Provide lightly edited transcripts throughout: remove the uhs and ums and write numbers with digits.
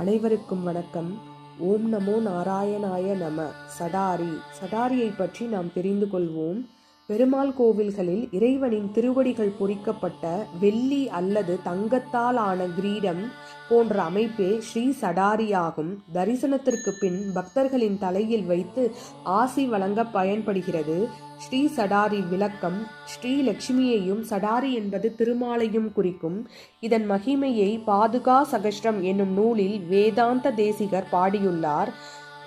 அனைவருக்கும் வணக்கம். ஓம் நமோ நாராயணாய நம. சடாரியை பற்றி நாம் தெரிந்து கொள்வோம். பெருமாள் கோவில்களில் இறைவனின் திருவடிகள் பொறிக்கப்பட்ட வெள்ளி அல்லது தங்கத்தால் ஆன கிரீடம் போன்ற அமைப்பே ஸ்ரீ சடாரியாகும். தரிசனத்திற்கு பின் பக்தர்களின் தலையில் வைத்து ஆசி வழங்க பயன்படுகிறது. ஸ்ரீ சடாரி விளக்கம். ஸ்ரீ லட்சுமியையும் சடாரி என்பது திருமாலையும் குறிக்கும். இதன் மகிமையை பாதுகா சகஸ்ரம் என்னும் நூலில் வேதாந்த தேசிகர் பாடியுள்ளார்.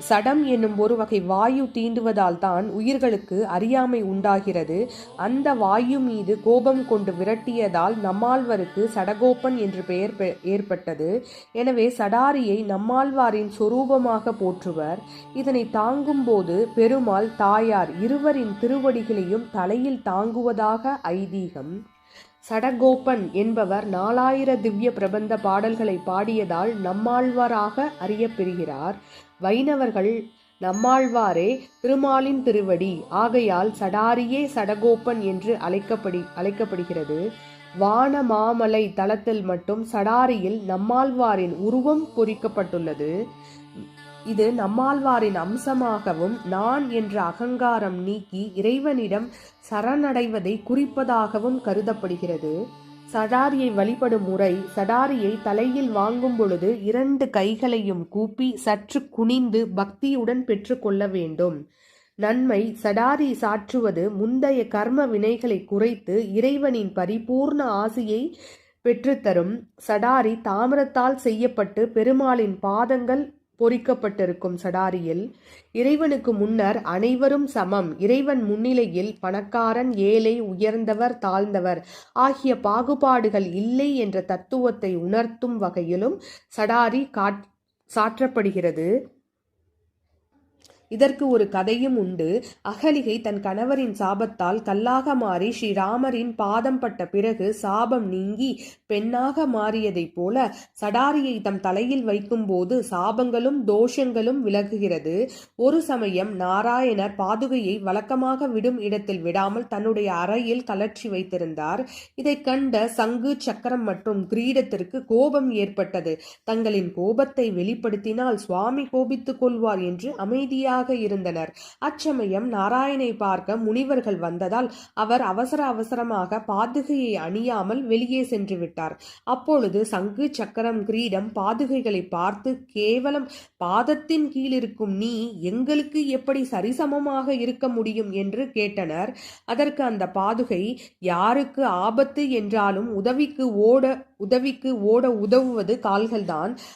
சடம் என்னும் ஒரு வகை வாயு தீண்டுவதால் தான் உயிர்களுக்கு அறியாமை உண்டாகிறது. அந்த வாயு மீது கோபம் கொண்டு விரட்டியதால் நம்மாழ்வாருக்கு சடகோபன் என்று பெயர் ஏற்பட்டது. எனவே சடாரியை நம்மாழ்வாரின் சொரூபமாக போற்றுவர். இதனை தாங்கும் போது பெருமாள் தாயார் இருவரின் திருவடிகளையும் தலையில் தாங்குவதாக ஐதீகம். சடகோபன் என்பவர் 4000 திவ்ய பிரபந்த பாடல்களை பாடியதால் நம்மாழ்வாராக அறியப்பெறுகிறார். வைணவர்கள் நம்மாழ்வாரே திருமாலின் திருவடி ஆகையால் சடாரியே சடகோபன் என்று அழைக்கப்படுகிறது. வானமாமலை தலத்தில் மட்டும் சடாரியில் நம்மாழ்வாரின் உருவம் பொறிக்கப்பட்டுள்ளது. இது நம்மாழ்வாரின் அம்சமாகவும் நான் என்ற அகங்காரம் நீக்கி இறைவனிடம் சரணடைவதை குறிப்பதாகவும் கருதப்படுகிறது. சடாரியை வழிபடும் முறை. சடாரியை தலையில் வாங்கும் பொழுது 2 கைகளையும் கூப்பி சற்று குனிந்து பக்தியுடன் பெற்றுக்கொள்ள வேண்டும். நன்மை. சடாரி சாற்றுவது முந்தைய கர்ம வினைகளை குறைத்து இறைவனின் பரிபூர்ண ஆசியை பெற்றுத்தரும். சடாரி தாமிரத்தால் செய்யப்பட்டு பெருமாளின் பாதங்கள் பொறிக்கப்பட்டிருக்கும். சடாரியில் இறைவனுக்கு முன்னர் அனைவரும் சமம். இறைவன் முன்னிலையில் பணக்காரன், ஏழை, உயர்ந்தவர், தாழ்ந்தவர் ஆகிய பாகுபாடுகள் இல்லை என்ற தத்துவத்தை உணர்த்தும் வகையிலும் சடாரி சாற்றப்படுகிறது. இதற்கு ஒரு கதையும் உண்டு. அகலிகை தன் கணவரின் சாபத்தால் கல்லாக மாறி ஸ்ரீராமரின் பாதம் பட்ட பிறகு சாபம் நீங்கி பெண்ணாக மாறியதைப் போல சடாரியை தம் தலையில் வைக்கும் போது சாபங்களும் தோஷங்களும் விலகுகிறது. ஒரு சமயம் நாராயணர் பாதுகையை வழக்கமாக விடும் இடத்தில் விடாமல் தன்னுடைய அறையில் கலற்றி வைத்திருந்தார். இதை கண்ட சங்கு, சக்கரம் மற்றும் கிரீடத்திற்கு கோபம் ஏற்பட்டது. தங்களின் கோபத்தை வெளிப்படுத்தினால் சுவாமி கோபித்துக் கொள்வார் என்று அமைதியாக இருந்தனர். அச்சமயம் நாராயணை பார்க்க முனிவர்கள் வந்ததால் அவர் அவசரமாக பாதுகையை அணியாமல் வெளியே சென்று விட்டார். அப்பொழுது சங்கு, சக்கரம், கிரீடம், பாதுகைகளை பார்த்து கேவலம் பாதத்தின் கீழ் இருக்கும் நீ எங்களுக்கு எப்படி சரிசமமாக இருக்க முடியும் என்று கேட்டனர். அதற்கு அந்த பாதுகை, யாருக்கு ஆபத்து என்றாலும் உதவிக்கு ஓட உதவுவது கால்கள்தான்.